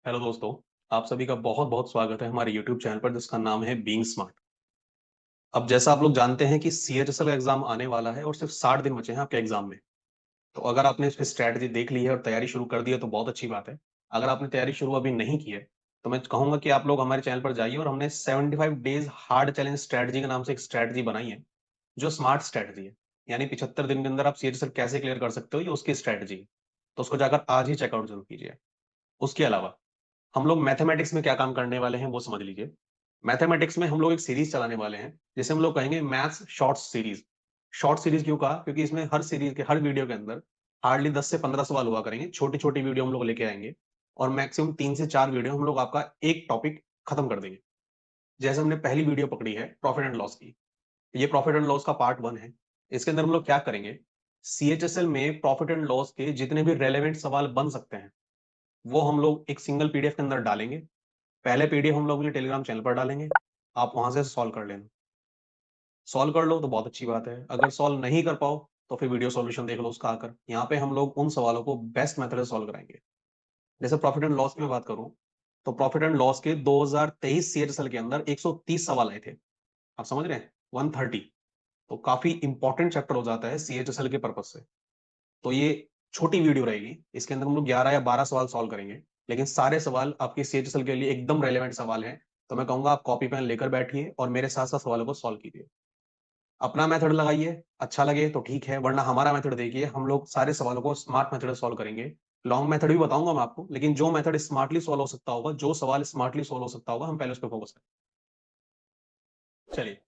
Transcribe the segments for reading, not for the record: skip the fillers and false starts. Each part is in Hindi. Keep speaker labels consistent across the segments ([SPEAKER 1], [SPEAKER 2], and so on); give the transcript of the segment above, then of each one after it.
[SPEAKER 1] हेलो दोस्तों। आप सभी का बहुत बहुत स्वागत है हमारे यूट्यूब चैनल पर जिसका नाम है बीइंग स्मार्ट। अब जैसा आप लोग जानते हैं कि सीएचएसएल का एग्जाम आने वाला है और सिर्फ 60 दिन बचे हैं आपके एग्जाम में। तो अगर आपने इसकी स्ट्रैटेजी देख ली है और तैयारी शुरू कर दी है तो बहुत अच्छी बात है। अगर आपने तैयारी शुरू अभी नहीं की है तो मैं कहूंगा कि आप लोग हमारे चैनल पर जाइए और हमने 75 डेज हार्ड चैलेंज स्ट्रैटेजी के नाम से एक स्ट्रैटेजी बनाई है जो स्मार्ट स्ट्रैटेजी है। यानी 75 दिन के अंदर आप सीएचएसएल कैसे क्लियर कर सकते हो ये उसकी स्ट्रैटेजी है। तो उसको जाकर आज ही चेकआउट जरूर कीजिए। उसके अलावा हम लोग मैथमेटिक्स में क्या काम करने वाले हैं वो समझ लीजिए। मैथमेटिक्स में हम लोग एक सीरीज चलाने वाले हैं जिसे हम लोग कहेंगे maths short series. Short series क्यों कहा? क्योंकि इसमें हर सीरीज के हर वीडियो के अंदर हार्डली 10 से 15 सवाल हुआ करेंगे। छोटी छोटी वीडियो हम लोग लेके आएंगे और मैक्सिमम 3 से 4 वीडियो हम लोग आपका एक टॉपिक खत्म कर देंगे। जैसे हमने पहली वीडियो पकड़ी है प्रॉफिट एंड लॉस की। ये प्रॉफिट एंड लॉस का पार्ट 1 है। इसके अंदर हम लोग क्या करेंगे, सीएचएसएल में प्रॉफिट एंड लॉस के जितने भी रेलेवेंट सवाल बन सकते हैं वो हम लोग एक सिंगल पीडीएफ के अंदर डालेंगे। पहले पीडीएफ हम लोग टेलीग्राम चैनल पर डालेंगे, आप वहां से सॉल्व कर लेना। सॉल्व कर लो तो बहुत अच्छी बात है, अगर सॉल्व नहीं कर पाओ तो फिर वीडियो सॉल्यूशन देख लो उसका आकर। यहाँ पे हम लोग उन सवालों को बेस्ट मेथड से सॉल्व कराएंगे। जैसे प्रॉफिट एंड लॉस की मैं बात करूं तो प्रॉफिट एंड लॉस के 2023 सीएचएसएल के अंदर 130 सवाल आए थे। आप समझ रहे हैं, 130। तो काफी इंपॉर्टेंट चैप्टर हो जाता है सीएचएसएल के पर्पज से। तो ये छोटी वीडियो रहेगी, इसके अंदर हम लोग 11 या 12 सवाल सॉल्व करेंगे, लेकिन सारे सवाल आपके सीएचएसएल के लिए एकदम रेलेवेंट सवाल हैं। तो मैं कहूंगा आप कॉपी पेन लेकर बैठिए और मेरे साथ साथ सवालों को सॉल्व कीजिए। अपना मेथड लगाइए, अच्छा लगे तो ठीक है, वरना हमारा मेथड देखिए। हम लोग सारे सवालों को स्मार्ट मेथड से सॉल्व करेंगे। लॉन्ग मेथड भी बताऊंगा मैं आपको, लेकिन जो मेथड स्मार्टली सॉल्व हो सकता होगा, जो सवाल स्मार्टली सॉल्व हो सकता होगा, हम पहले उस पर फोकस करें। चलिए,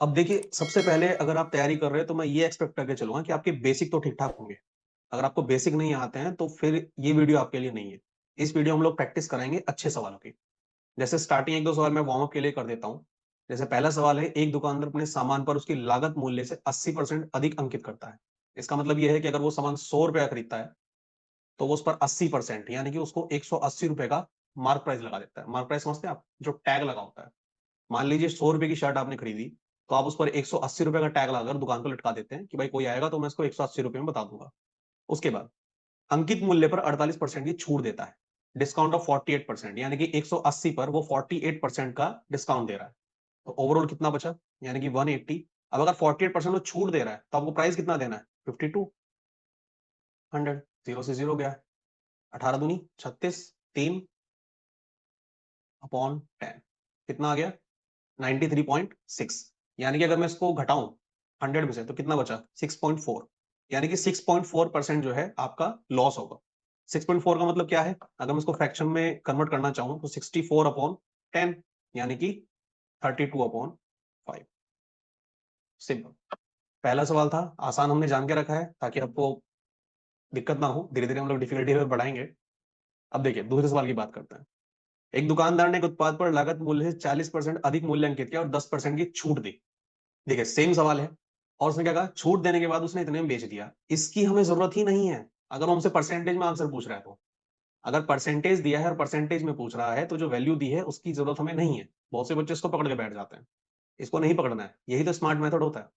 [SPEAKER 1] अब देखिए, सबसे पहले अगर आप तैयारी कर रहे हैं तो मैं ये एक्सपेक्ट करके चलूंगा कि आपके बेसिक तो ठीक ठाक होंगे। अगर आपको बेसिक नहीं आते हैं तो फिर ये वीडियो आपके लिए नहीं है। इस वीडियो हम लोग प्रैक्टिस कराएंगे अच्छे सवालों की। जैसे स्टार्टिंग एक दो सवाल मैं वार्म अप के लिए कर देता हूं। जैसे पहला सवाल है, एक दुकानदार अपने सामान पर उसकी लागत मूल्य से 80% अधिक अंकित करता है। इसका मतलब यह है कि अगर वो सामान 100 रुपए का खरीदता है तो वो उस पर 80% यानी कि उसको 180 रुपए का मार्क प्राइस लगा देता है। मार्क प्राइस समझते हैं आप, जो टैग लगा होता है। मान लीजिए 100 रुपए की शर्ट आपने खरीदी, तो आप उस पर 180 रुपए का टैग लगाकर दुकान पर लटका देते हैं कि भाई कोई आएगा तो मैं इसको 180 रुपए में बता दूंगा। उसके बाद अंकित मूल्य पर 48% की छूट देता है। डिस्काउंट ऑफ 48%, यानी कि 180 पर वो 48% का डिस्काउंट दे रहा है। तो ओवरऑल कितना बचा, यानी कि 180। अब अगर 48% वो छूट दे रहा है तो आपको प्राइस कितना देना है, 52। 100, जीरो से जीरो गया। 18 दूनी 36, 3 अपॉन 10 कितना आ गया, 93.6। यानी कि अगर मैं इसको घटाऊं 100 में से तो कितना बचा, 6.4। यानी कि 6.4% जो है आपका लॉस होगा। 6.4 का मतलब क्या है, अगर मैं इसको फ्रैक्शन में कन्वर्ट करना चाहूं तो 64/10, यानी कि 32/5। सिंपल। पहला सवाल था, आसान हमने जान के रखा है ताकि आपको दिक्कत ना हो। धीरे धीरे हम लोग डिफिकल्टी लेवल बढ़ाएंगे। अब देखिए दूसरे सवाल की बात करते हैं। एक दुकानदार ने एक उत्पाद पर लागत मूल्य से 40% अधिक मूल्य अंकित किया और 10% की छूट दी। देखिए सेम सवाल है, और उसने क्या कहा, छूट देने के बाद उसने इतने में बेच दिया। इसकी हमें जरूरत ही नहीं है अगर वो हमसे परसेंटेज में आंसर पूछ रहा है तो। अगर परसेंटेज दिया है और परसेंटेज में पूछ रहा है तो जो वैल्यू दी है उसकी जरूरत हमें नहीं है। बहुत से बच्चे इसको पकड़ के बैठ जाते हैं, इसको नहीं पकड़ना है। यही तो स्मार्ट मेथड होता है।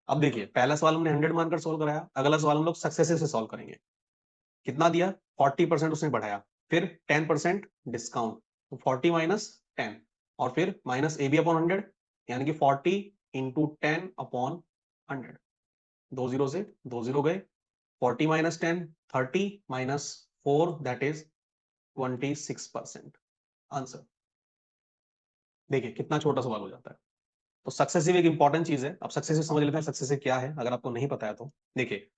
[SPEAKER 1] अब देखिए, पहला सवाल हमने 100 मानकर सोल्व कराया, अगला सवाल हम लोग सक्सेसिव से सोल्व करेंगे। कितना दिया, 40% उसने बढ़ाया, फिर 10% डिस्काउंट, तो 40 - 10, और फिर माइनस ए बी अपॉन 100, यानी कि 40 × 10/100। दो जीरो से दो जीरो गए। 40 - 10, 30 - 4, दैट इज 26%। आंसर देखिए कितना छोटा सवाल हो जाता है। तो सक्सेसिव एक इंपॉर्टेंट चीज है। अब सक्सेसिव समझ लेते हैं, सक्सेसिव क्या है अगर आपको नहीं पता है तो। देखिए,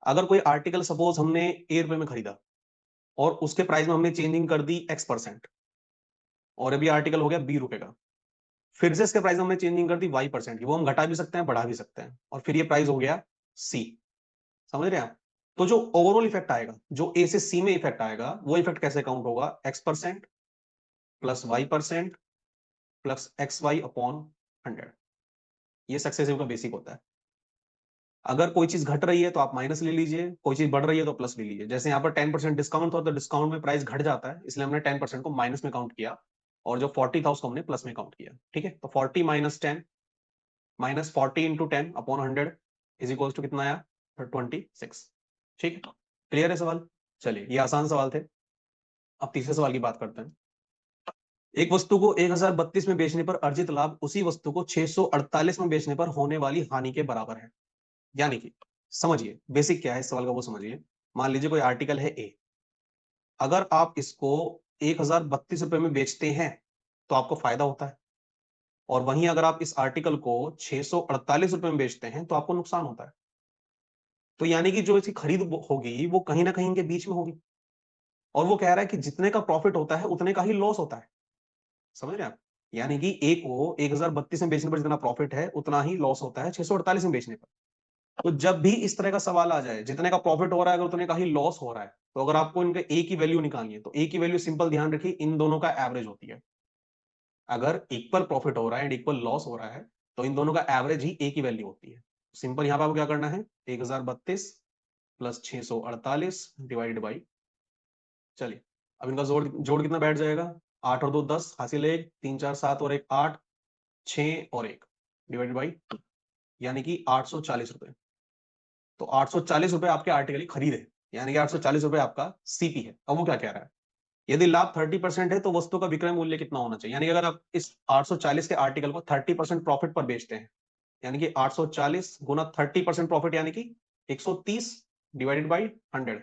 [SPEAKER 1] अगर कोई आर्टिकल सपोज हमने A रुपए में खरीदा और उसके प्राइस में हमने चेंजिंग कर दी X%, और अभी आर्टिकल हो गया B रुपए का, फिर से इसके प्राइस में हमने चेंजिंग कर दी Y% की, वो हम घटा भी सकते हैं बढ़ा भी सकते हैं, और फिर ये प्राइस हो गया C। समझ रहे हैं आप? तो जो ओवरऑल इफेक्ट आएगा, जो A से C में इफेक्ट आएगा, वो इफेक्ट कैसे काउंट होगा, X% plus Y% plus XY/100। ये सक्सेसिव का बेसिक होता है। अगर कोई चीज घट रही है तो आप माइनस ले लीजिए, कोई चीज बढ़ रही है तो प्लस ले लीजिए। जैसे यहाँ पर 10% डिस्काउंट था तो डिस्काउंट में प्राइस घट जाता है, इसलिए हमने 10% को माइनस में काउंट किया, और जो 40 था उसको हमने प्लस में काउंट किया। ठीक है, तो 40 - 10 माइनस 40 × 10/100 इज इक्वल टू कितना आया, 26। ठीक है, क्लियर है सवाल? चलिए, ये आसान सवाल थे। अब तीसरे सवाल की बात करते हैं। एक वस्तु को 1032 में बेचने पर अर्जित लाभ उसी वस्तु को 648 में बेचने पर होने वाली हानि के बराबर है। यानी कि समझिए बेसिक क्या है इस सवाल का, वो समझिए। मान लीजिए कोई आर्टिकल है ए, अगर आप इसको 1032 रुपए में बेचते हैं तो आपको फायदा होता है, और वहीं अगर आप इस आर्टिकल को 648 रुपए में बेचते हैं तो आपको नुकसान होता है। तो यानी कि जो इसकी खरीद होगी वो कहीं ना कहीं इनके बीच में होगी, और वो कह रहा है कि जितने का प्रॉफिट होता है उतने का ही लॉस होता है। समझ रहे हैं आप? यानी कि ए को 1032 में बेचने पर जितना प्रॉफिट है उतना ही लॉस होता है 648 में बेचने पर। तो जब भी इस तरह का सवाल आ जाए, जितने का प्रॉफिट हो रहा है अगर उतने का ही लॉस हो रहा है, तो अगर आपको इनके ए की वैल्यू निकालनी है तो ए की वैल्यू सिंपल ध्यान रखिए इन दोनों का एवरेज होती है। अगर इक्वल प्रॉफिट हो रहा है एंड इक्वल लॉस हो रहा है तो इन दोनों का एवरेज ही ए की वैल्यू होती है। सिंपल यहां पर आपको क्या करना है, 1032 प्लस 648 डिवाइडेड बाई, चलिए अब इनका जोड़ जोड़ कितना बैठ जाएगा, 8 और 2 10, हासिल 1, 3 4 7 और 1 8, 6 और 1 डिवाइडेड बाई 2, यानी कि 840 रुपए। तो 840 रुपए आपके आर्टिकल की खरीद है, यानी कि 840 रुपए आपका सीपी है। अब वो क्या कह रहा है, यदि लाभ 30% है तो वस्तु का विक्रय मूल्य कितना होना चाहिए। यानी कि अगर आप इस 840 के आर्टिकल को 30% प्रॉफिट पर बेचते हैं, यानी कि 840 गुना 30% प्रॉफिट, यानी कि 130 डिवाइडेड बाई 100।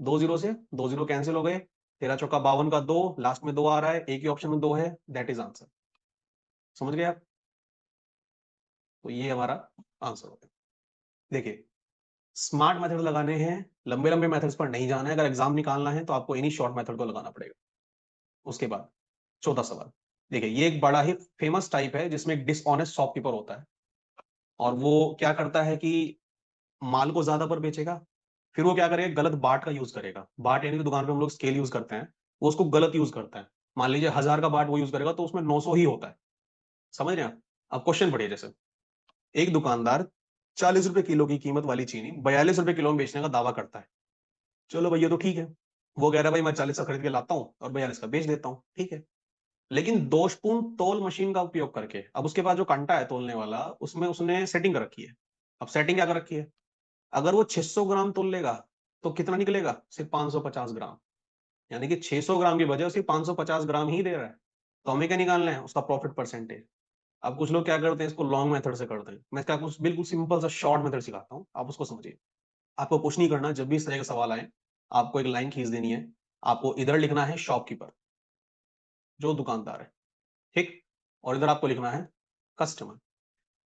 [SPEAKER 1] 2 जीरो से 2 जीरो कैंसिल हो गए, 13 चौका 52 का 2, लास्ट में 2 आ रहा है, एक ही ऑप्शन में 2 है, दैट इज आंसर। समझ गए आप? तो ये हमारा आंसर होगा। देखिए स्मार्ट मेथड लगाने हैं, लंबे लंबे मेथड्स पर नहीं जाना है। अगर एग्जाम निकालना है तो आपको इन्हीं शॉर्ट मेथड को लगाना पड़ेगा। उसके बाद चौथा सवाल, देखिए ये एक बड़ा ही फेमस टाइप है जिसमें एक डिसऑनेस्ट शॉपकीपर होता है, और वो क्या करता है कि माल को ज्यादा पर बेचेगा, फिर वो क्या करेगा, गलत बाट का यूज करेगा। बाट यानी कि दुकान पे हम लोग स्केल यूज करते हैं, वो उसको गलत यूज करता है। मान लीजिए 1000 का बाट वो यूज करेगा तो उसमें 900 ही होता है। समझ रहे हैं आप? अब क्वेश्चन पढ़िए, जैसे एक दुकानदार 40 रुपए किलो की कीमत वाली चीनी 42 रुपए किलो में बेचने का दावा करता है। चलो भैया तो ठीक है, वो कह रहा है भाई मैं 40 का खरीद के लाता हूँ और 42 का बेच देता हूँ, ठीक है। लेकिन दोषपूर्ण तोल मशीन का उपयोग करके, अब उसके पास जो कांटा है तोलने वाला उसमें उसने सेटिंग कर रखी है। अब सेटिंग क्या कर रखी है, अगर वो 600 ग्राम तोल लेगा तो कितना निकलेगा, सिर्फ 550 ग्राम। यानी कि 600 ग्राम की वजह सिर्फ 550 ग्राम ही दे रहा है। तो हमें क्या निकालना है, उसका प्रॉफिट परसेंटेज। अब कुछ लोग क्या करते हैं, इसको लॉन्ग मेथड से करते हैं, मैं क्या कुछ बिल्कुल सिंपल सा शॉर्ट मेथड सिखाता हूँ, आप उसको समझिए। आपको कुछ नहीं करना, जब भी इस तरह का सवाल आए आपको एक लाइन खींच देनी है। आपको इधर लिखना है शॉपकीपर, जो दुकानदार है, ठीक, और इधर आपको लिखना है कस्टमर।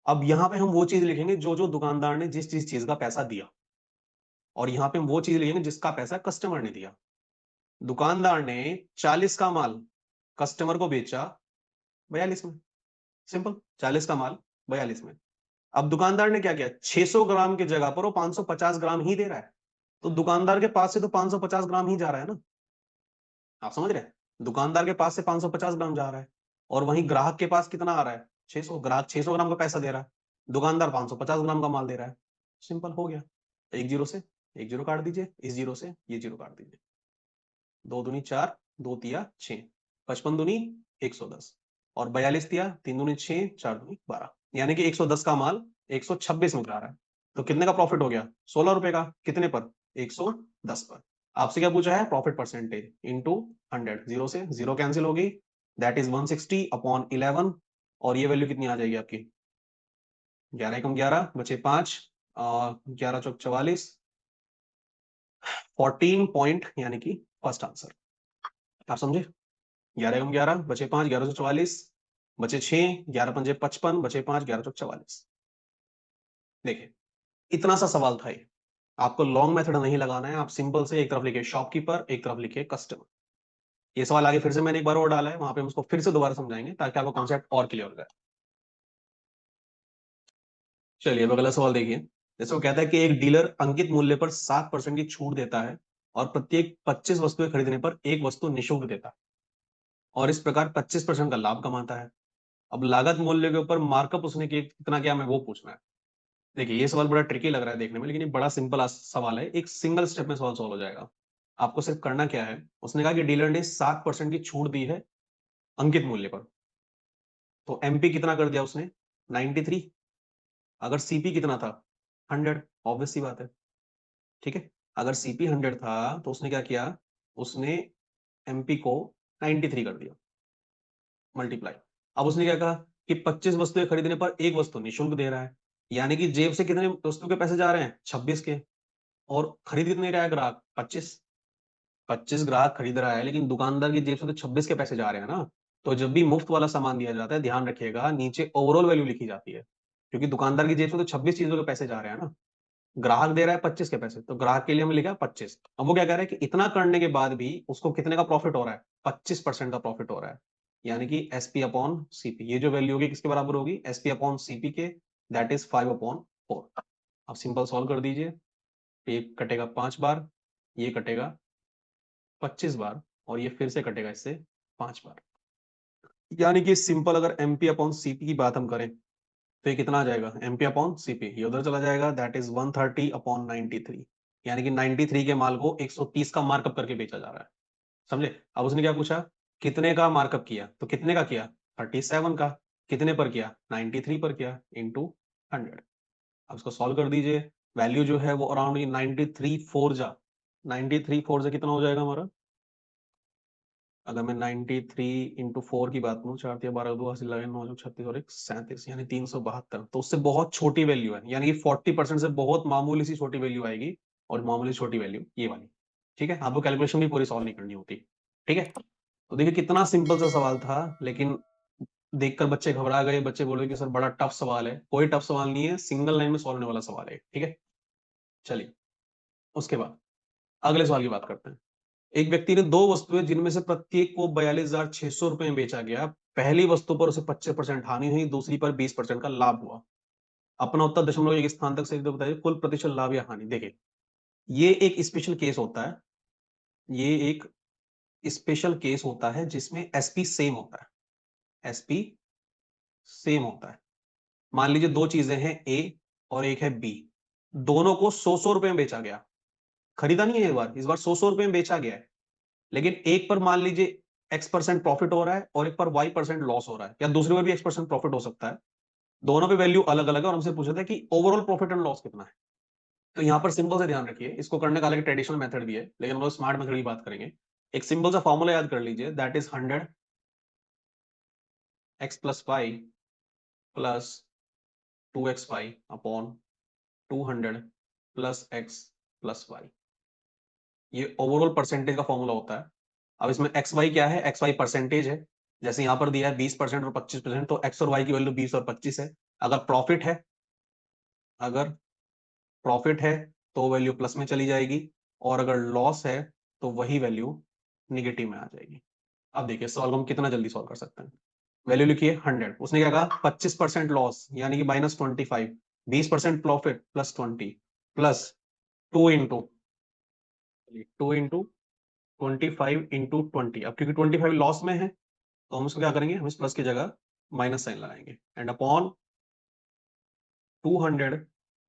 [SPEAKER 1] अब यहां पे हम वो चीज लिखेंगे जो जो दुकानदार ने जिस जिस चीज का पैसा दिया, और यहां पे हम वो चीज लिखेंगे जिसका पैसा कस्टमर ने दिया। दुकानदार ने 40 का माल कस्टमर को बेचा 42 में, सिंपल, 40 का माल 42 में। अब दुकानदार ने क्या किया, 600 ग्राम की जगह पर वो 550 ग्राम ही दे रहा है, तो दुकानदार के पास से तो 550 ग्राम ही जा रहा है ना। आप समझ रहे हैं, दुकानदार के पास से 550 ग्राम जा रहा है, और वहीं ग्राहक के पास कितना आ रहा है, 600। ग्राहक 600 ग्राम का पैसा दे रहा है, दुकानदार 550 ग्राम का माल दे रहा है। सिंपल हो गया। एक जीरो से एक जीरो काट दीजिए, इस जीरो से ये जीरो काट दीजिए। 2 दूनी 4, 2 तिया 6, 55 दूनी 110, और 42 तिया 3 दूनी 6, 4 दूनी 12, यानी कि 110 का माल 126 में जा रहा है। तो कितने का प्रॉफिट हो गया, 16 रुपए का, कितने पर, 110 पर। आपसे क्या पूछा है, प्रॉफिट परसेंटेज इंटू 100, जीरो से जीरो कैंसिल होगी, दैट इज 160 अपॉन 11, और ये वैल्यू कितनी आ जाएगी आपकी, 11 कम 11 बचे 5, 11 चौक 44, 14 पॉइंट, यानी कि फर्स्ट आंसर। आप समझे? 11 कम 11 बचे 5, 1144 बचे 6, 11 पंजे 55 बचे 5, 11 चौक 44। देखिए इतना सा सवाल था ये। आपको लॉन्ग मेथड नहीं लगाना है, आप सिंपल से एक तरफ लिखे शॉपकीपर, एक तरफ लिखे कस्टमर। ये सवाल आगे फिर से मैंने एक बार और डाला है, वहां पे हम उसको फिर से दोबारा समझाएंगे ताकि आपको कॉन्सेप्ट और क्लियर हो जाए। चलिए अब अगला सवाल देखिए। जैसे वो कहता है कि एक डीलर अंकित मूल्य पर 7% की छूट देता है और प्रत्येक 25 वस्तुएं खरीदने पर एक वस्तु निःशुल्क देता है, और इस प्रकार 25% का लाभ कमाता है। अब लागत मूल्य के ऊपर मार्कअप उसने कितना किया, हमें वो पूछना है। देखिए ये सवाल बड़ा ट्रिकी लग रहा है देखने में, लेकिन ये बड़ा सिंपल सवाल है, एक सिंगल स्टेप में सवाल सॉल्व हो जाएगा। आपको सिर्फ करना क्या है, उसने कहा कि डीलर ने 7% की छूट दी है अंकित मूल्य पर, तो एमपी कितना कर दिया उसने, 93। अगर सीपी कितना था, 100, ऑब्वियस सी बात है, ठीक है। अगर सीपी 100 था तो उसने क्या किया, उसने MP को 93 कर दिया मल्टीप्लाई। अब उसने क्या कहा कि 25 वस्तुएं खरीदने पर एक वस्तु निःशुल्क दे रहा है, यानी कि जेब से कितने वस्तु के पैसे जा रहे हैं, 26 के, और खरीद कितने रहा है ग्राहक, 25 ग्राहक खरीद रहा है, लेकिन दुकानदार की जेब से तो 26 के पैसे जा रहे हैं ना। तो जब भी मुफ्त वाला सामान दिया जाता है, ध्यान रखिएगा नीचे ओवरऑल वैल्यू लिखी जाती है, क्योंकि दुकानदार की जेब से तो 26 चीजों के पैसे जा रहे हैं ना, ग्राहक दे रहा है 25 के पैसे, तो ग्राहक के लिए हमने लिखा 25। अब वो क्या कह रहा है कि इतना करने के बाद भी उसको कितने का प्रॉफिट हो रहा है, 25% का प्रॉफिट हो रहा है, यानी कि एसपी अपॉन सीपी, ये जो वैल्यू होगी किसके बराबर होगी, एसपी अपॉन सीपी के, दैट इज 5/4। अब सिंपल सॉल्व कर दीजिए, ये कटेगा 5 बार, ये कटेगा 25 बार, और ये फिर से कटेगा इससे 5 बार, यानी कि सिंपल अगर एमपी अपॉन सीपी की बात हम करें तो ये कितना आ जाएगा, एमपी अपॉन सीपी, ये उधर चला जाएगा, दैट इज 130/93, यानी कि 93 के माल को 130 का मार्कअप करके बेचा जा रहा है, समझे। अब उसने क्या पूछा, कितने का मार्कअप किया, तो कितने का किया, 37 का, कितने पर किया, 93 पर किया, इंटू 100। अब इसको सॉल्व कर दीजिए, वैल्यू जो है वो अराउंड 93 फोर जा, 93 फोर जा कितना हो जाएगा हमारा, अगर मैं 93 इंटू 4 की बात करूँ, 4 12 2 हासिल लगे 9 36 और 1 37, यानी 372, तो उससे बहुत छोटी वैल्यू है, यानी कि 40% से बहुत मामूली सी छोटी वैल्यू आएगी, और मामूली छोटी वैल्यू ये वाली, ठीक है। आपको कैलकुलेशन भी पूरी सॉल्व नहीं करनी होती, ठीक है। तो देखिए कितना सिंपल सा सवाल था, लेकिन देखकर बच्चे घबरा गए, बच्चे बोले कि सर बड़ा टफ सवाल है, कोई टफ सवाल नहीं है, सिंगल लाइन में सॉल्व होने वाला सवाल है, ठीक है। चलिए उसके बाद अगले सवाल की बात करते हैं। एक व्यक्ति ने दो वस्तुएं जिनमें से प्रत्येक को 42,600 रुपए में बेचा गया, पहली वस्तु पर उसे 25% हानि हुई, दूसरी पर 20% का लाभ हुआ, अपना उत्तर दशमलव एक स्थान तक से बताइए, कुल प्रतिशत लाभ या हानि। देखिए ये एक स्पेशल केस होता है, ये एक स्पेशल केस होता है जिसमें एसपी सेम होता है, एसपी सेम होता है। मान लीजिए दो चीजें हैं, ए और एक है बी, दोनों को 100 रुपए में बेचा गया, खरीदा नहीं है इस बार 100 रुपए में बेचा गया है, लेकिन एक पर मान लीजिए X% प्रॉफिट हो रहा है और एक पर Y% लॉस हो रहा है, या दूसरे पर भी X% प्रॉफिट हो सकता है, दोनों पे वैल्यू अलग अलग है, और हमसे पूछा था कि ओवरऑल प्रॉफिट एंड लॉस कितना है। तो यहाँ पर सिंपल से ध्यान रखिए, इसको करने का अलग ट्रेडिशनल मेथड भी है, लेकिन हम लोग स्मार्ट मेथड की बात करेंगे। एक सिंपल सा फॉर्मूला याद कर लीजिए, that is 100x plus y plus 2xy upon 200 plus x plus y, ये ओवरऑल परसेंटेज का फॉर्मूला होता है। अब इसमें एक्स वाई क्या है, एक्स वाई परसेंटेज है, जैसे यहां पर दिया है 20% और 25%, तो एक्स और वाई की वैल्यू 20 और 25 है। अगर प्रॉफिट है, अगर प्रॉफिट है तो वैल्यू प्लस में चली जाएगी, और अगर लॉस है तो वही वैल्यू निगेटिव में आ जाएगी। अब देखिए सॉल्व हम कितना जल्दी सॉल्व कर सकते हैं। वैल्यू लिखिए 100, उसने क्या कहा 25% लॉस यानी कि -25, 20% प्रॉफिट +20, प्लस 2 इंटू 25 इंटू 20, अब क्योंकि 25 लॉस में है तो हम इसको क्या करेंगे, हम इस प्लस की जगह माइनस साइन लगाएंगे, एंड अपॉन 200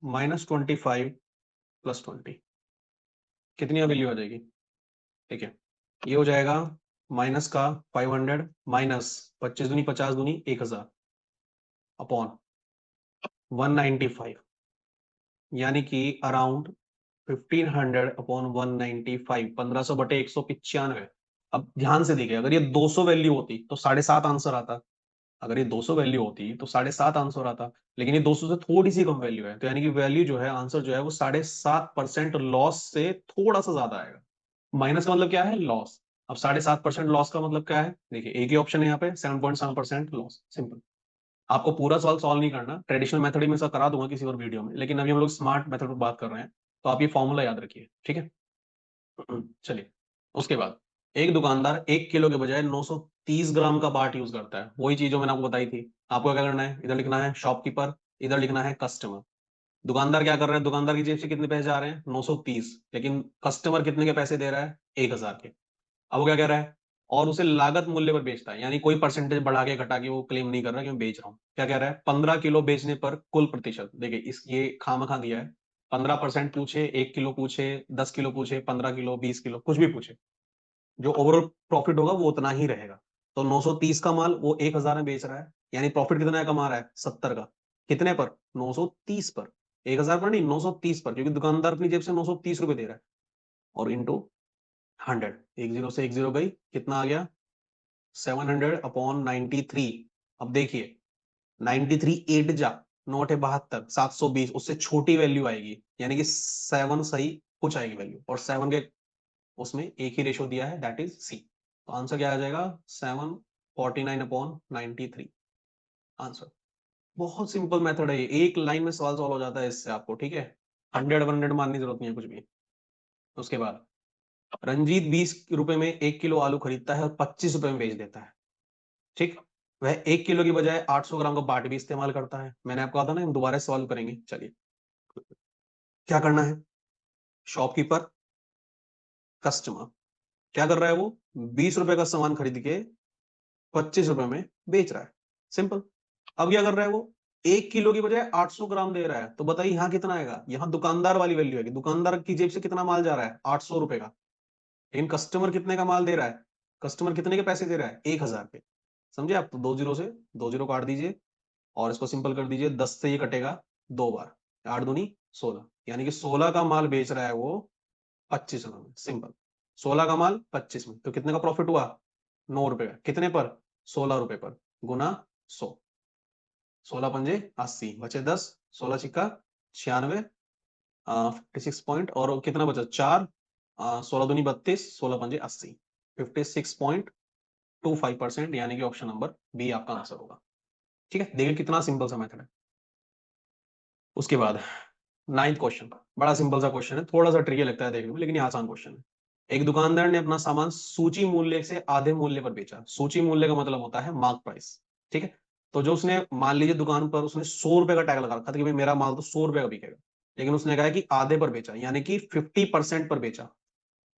[SPEAKER 1] -25 +20, कितनी वैल्यू आ जाएगी, ठीक है। ये हो जाएगा माइनस का 500 माइनस 25 दूनी 50 दूनी 1000 अपॉन 195, यानी कि अराउंड 1500 अपॉन 195, 1500/195। अब ध्यान से देखिए, अगर ये 200 वैल्यू होती तो 7.5 आंसर आता, अगर ये 200 वैल्यू होती तो 7.5 आंसर आता, लेकिन ये 200 से थोड़ी सी कम वैल्यू है, तो यानी कि वैल्यू जो है, आंसर जो है वो 7.5% लॉस से थोड़ा सा ज्यादा आएगा। माइनस का मतलब क्या है, लॉस। अब 7.5% लॉस का मतलब क्या है, देखिए एक ही ऑप्शन है यहाँ पे, 7.7% लॉस, सिंपल। आपको पूरा सवाल सॉल्व नहीं करना, ट्रेडिशनल मेथड में इसका करा दूंगा किसी और वीडियो में, लेकिन अभी हम लोग स्मार्ट मेथड पर बात कर रहे हैं, तो आप ये फॉर्मूला याद रखिए, ठीक है। चलिए उसके बाद, एक दुकानदार 1 किलो के बजाय 930 ग्राम का बाट यूज करता है, वही चीज जो मैंने आपको बताई थी। आपको क्या करना है, इधर लिखना है शॉपकीपर, इधर लिखना है कस्टमर। दुकानदार क्या कर रहा है, दुकानदार की जेब से कितने पैसे जा रहे हैं, 930, लेकिन कस्टमर कितने के पैसे दे रहा है, 1000 के। अब वो क्या कह रहा है, और उसे लागत मूल्य पर बेचता है, यानी कोई परसेंटेज बढ़ा के घटा के वो क्लेम नहीं कर रहा कि मैं बेच रहा हूँ। क्या कह रहा है, 15 किलो बेचने पर कुल प्रतिशत, देखिए इस ये खामखा दिया है, 15% पूछे, 1 किलो पूछे, 10 किलो पूछे, 15 किलो, 20 किलो, कुछ भी पूछे, जो ओवरऑल प्रॉफिट होगा वो उतना ही रहेगा। तो 930 का माल वो 1000 में बेच रहा है, यानी प्रॉफिट कितना कमा रहा है, 70 का। कितने पर, 930 पर, 1000 पर नहीं, 930 पर, क्योंकि दुकानदार अपनी जेब से 930 रुपए दे रहा है, और इंटू 100, एक जीरो से एक जीरो गई, कितना आ गया 700 अपॉन 93। अब देखिए 93 8 जा, नोट है 72, 720, उससे छोटी वैल्यू आएगी, यानी कि 7 सही कुछ आएगी वैल्यू, और 7 के उसमें एक ही रेशो दिया है, दैट इज सी। तो आंसर क्या आ जाएगा 749 अपॉन 93 आंसर। बहुत सिंपल मेथड है ये, एक लाइन में सवाल सॉल्व हो जाता है इससे आपको, ठीक है। 100 मानने की जरूरत नहीं है कुछ भी। उसके बाद रंजीत 20 रुपए में 1 किलो आलू खरीदता है और 25 रुपए में बेच देता है, ठीक। वह 1 किलो की बजाय 800 ग्राम का बाट भी इस्तेमाल करता है। मैंने आपको कहा था ना हम दोबारा सॉल्व करेंगे। चलिए क्या करना है, शॉपकीपर कस्टमर क्या कर रहा है, वो 20 रुपए का सामान खरीद के 25 रुपए में बेच रहा है, सिंपल। अब क्या कर रहा है वो, 1 किलो की बजाय 800 ग्राम दे रहा है, तो बताइए यहाँ कितना आएगा, यहाँ दुकानदार वाली वैल्यू है, दुकानदार की जेब से कितना माल जा रहा है 800 रुपए का, लेकिन कस्टमर कितने का माल दे रहा है, कस्टमर कितने के पैसे दे रहा है 1000 के। समझे आप, तो 2 जीरो से 2 जीरो काट दीजिए और इसको सिंपल कर दीजिए, 10 से ये कटेगा 2 बार, 8 दूनी 16, यानी कि 16 का माल बेच रहा है वो 25 रुपए में, सिंपल। 16 का माल 25 में, तो कितने का प्रॉफिट हुआ 9 रुपए का, कितने पर 16 रुपए पर, गुना 100, 16 पंजे 80, बचे 10, 16 छिक्का 96, 56 पॉइंट, और कितना बचा 4, 16 दूनी 32, 16 पंजे 80, 56.25%, यानी कि ऑप्शन नंबर बी आपका आंसर होगा, ठीक है। देखिए कितना सिंपल सा मेथड है। उसके बाद 9th क्वेश्चन, बड़ा सिंपल सा क्वेश्चन है, थोड़ा सा ट्रिकी लगता है देखने में, लेकिन ये आसान क्वेश्चन है। एक दुकानदार ने अपना सामान सूची मूल्य से आधे मूल्य पर बेचा। सूची मूल्य का मतलब होता है मार्क प्राइस, ठीक है। तो जो उसने, मान लीजिए दुकान पर उसने 100 रुपए का टैग लगा रखा था कि भाई मेरा माल तो 100 रुपए का बिकेगा, लेकिन उसने कहा कि आधे पर बेचा, यानी कि 50% पर बेचा,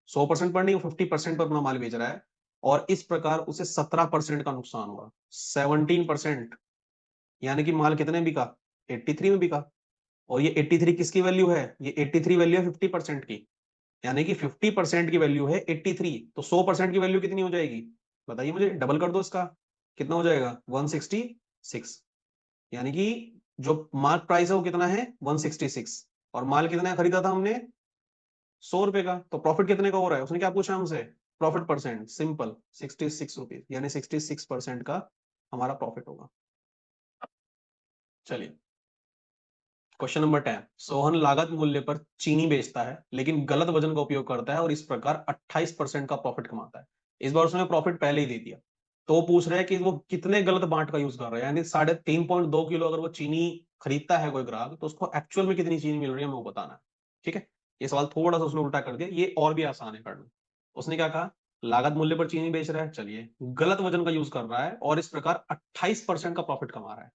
[SPEAKER 1] 100% पर नहीं, वो 50% पर अपना माल बेच रहा है, और इस प्रकार उसे 17% का नुकसान हुआ। 17%, यानी कि माल कितने बिका 83 में बिका, और ये 83 किसकी वैल्यू है, ये 83 वैल्यू है 50% की, यानी कि 50% की वैल्यू है 83, तो 100% की वैल्यू कितनी हो जाएगी, बताइए मुझे, डबल कर दो इसका, कितना हो जाएगा 166, यानी कि जो मार्क प्राइस है वो कितना है 166, और माल कितना खरीदा था हमने 100 रुपए का, तो प्रॉफिट कितने का हो रहा है, उसने क्या पूछा हमसे, प्रॉफिट परसेंट, सिंपल 66 रुपीज, यानी 66% का हमारा प्रॉफिट होगा। चलिए क्वेश्चन नंबर 10, सोहन लागत मूल्य पर चीनी बेचता है लेकिन गलत वजन का उपयोग करता है और इस प्रकार 28% का प्रॉफिट कमाता है। इस बार उसने प्रॉफिट पहले ही दे दिया, तो वो पूछ रहा है कि वो कितने गलत बाट का यूज कर रहा है, यानी 3.2 किलो अगर वो चीनी खरीदता है कोई ग्राहक, तो उसको एक्चुअल में कितनी चीनी मिल रही है हमें वो बताना है, ठीक है। ये सवाल थोड़ा सा उसने उल्टा कर दिया, ये और भी आसान है करना। उसने क्या कहा, लागत मूल्य पर चीनी बेच रहा है, चलिए गलत वजन का यूज कर रहा है और इस प्रकार 28% का प्रॉफिट कमा रहा है।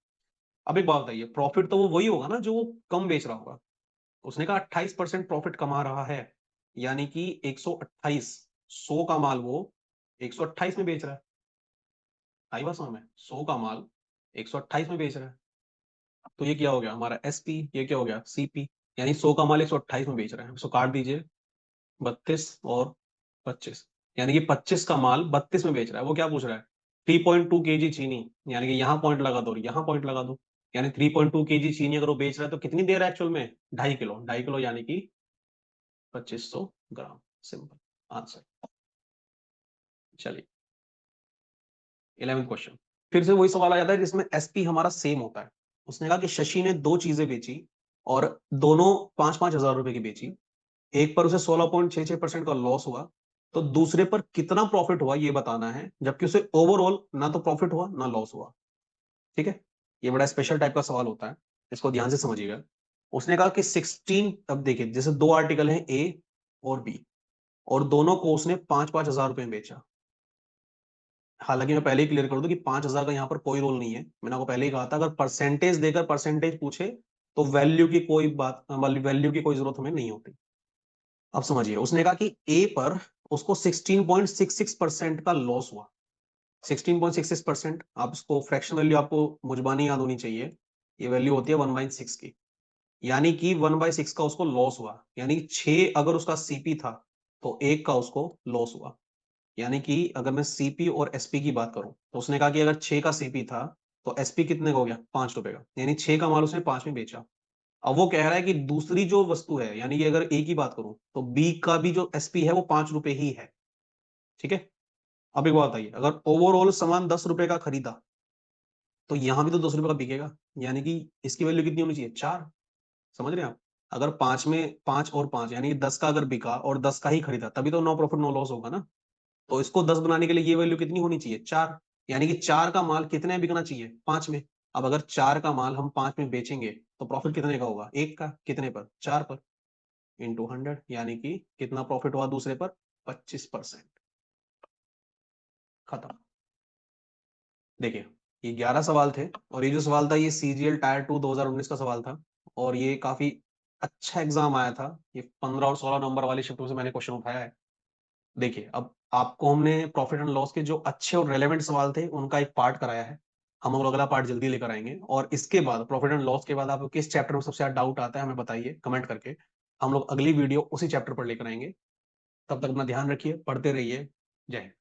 [SPEAKER 1] अब एक बात बताइए, प्रॉफिट तो वो वही होगा ना जो वो कम बेच रहा होगा। उसने कहा 28% प्रॉफिट कमा रहा है, यानी कि 128, 100 का माल वो 128 में बेच रहा है, आई बात समझ में, 100 का माल 128 में बेच रहा है, तो ये क्या हो गया हमारा एसपी, ये क्या हो गया सीपी, यानी 100 का माल 128 में बेच रहा है, उसको काट दीजिए 32 और 25, यानी कि 25 का माल 32 में बेच रहा है। वो क्या पूछ रहा है 3.2 kg चीनी, यानी कि यहाँ पॉइंट लगा दो और यहाँ पॉइंट लगा दो, यानी 3.2 kg चीनी अगर वो बेच रहा है तो कितनी दे रहा है एक्चुअल में 2.5 किलो, 2.5 किलो यानी कि 2500 ग्राम, सिंपल आंसर। चलिए 11th क्वेश्चन, फिर से वही सवाल आ जाता है जिसमें एसपी हमारा सेम होता है। उसने कहा कि शशि ने दो चीजें बेची और दोनों 5-5 हजार रुपए की बेची, एक पर उसे 16.66% का लॉस हुआ, तो दूसरे पर कितना प्रॉफिट हुआ ये बताना है, जबकि उसे ओवरऑल ना तो प्रॉफिट हुआ ना लॉस हुआ, ठीक है। ये बड़ा स्पेशल टाइप का सवाल होता है, इसको ध्यान से समझिएगा। उसने कहा कि 16, अब देखिए जैसे दो आर्टिकल हैं ए और बी, और दोनों को उसने 5-5 हजार रुपए में बेचा। हालांकि मैं पहले ही क्लियर कर दूं कि 5 हजार का यहाँ पर कोई रोल नहीं है, मैंने आपको पहले ही कहा था अगर परसेंटेज देकर परसेंटेज पूछे तो वैल्यू की कोई बात, वैल्यू की कोई जरूरत हमें नहीं होती। अब समझिए, उसने कहा कि ए पर उसको 16.66% का लॉस हुआ। 16.66%, आप उसको फ्रैक्शन वैल्यू आपको मुजबानी याद होनी चाहिए, ये वैल्यू होती है 1/6 की, यानी कि 1/6 का उसको लॉस हुआ, यानी 6 अगर उसका सीपी था तो 1 का उसको लॉस हुआ। यानी कि अगर मैं सीपी और एसपी की बात करूं तो उसने कहा कि अगर 6 का सीपी था तो एसपी कितने का हो गया 5 रुपए का, यानी 6 का माल उसने 5 में बेचा। अब वो कह रहा है कि दूसरी जो वस्तु है, यानी कि अगर ए की बात करूं तो बी का भी जो एसपी है वो 5 रुपए ही है, ठीक है। अब एक बात बताइए, अगर ओवरऑल सामान 10 रुपए का खरीदा तो यहां भी तो 10 रुपए का बिकेगा, यानी कि इसकी वैल्यू कितनी होनी चाहिए, 4। समझ रहे हैं आप? अगर 5 में 5 और 5 यानी कि 10 का अगर बिका और 10 का ही खरीदा तभी तो नो प्रॉफिट नो लॉस होगा ना। तो इसको 10 बनाने के लिए ये वैल्यू कितनी होनी चाहिए, 4। यानी कि 4 का माल कितने में बिकना चाहिए, 5 में। अब अगर 4 का माल हम 5 में बेचेंगे तो प्रॉफिट कितने का होगा, 1 का, कितने पर, 4 पर, इंटू 100, यानी कि कितना प्रॉफिट हुआ दूसरे पर, 25%। खत्म। देखिए, ये 11 सवाल थे, और ये जो सवाल था ये सीजीएल टायर 2 2019 का सवाल था, और ये काफी अच्छा एग्जाम आया था। ये 15 और 16 नंबर वाली शिफ्टों से मैंने क्वेश्चन उठाया है। देखिए, अब आपको हमने प्रॉफिट एंड लॉस के जो अच्छे और रेलेवेंट सवाल थे उनका एक पार्ट कराया है। हम लोग अगला पार्ट जल्दी लेकर आएंगे, और इसके बाद प्रॉफिट एंड लॉस के बाद आपको किस चैप्टर में सबसे ज्यादा डाउट आता है हमें बताइए कमेंट करके। हम लोग अगली वीडियो उसी चैप्टर पर लेकर आएंगे। तब तक अपना ध्यान रखिए, पढ़ते रहिए। जय हिंद।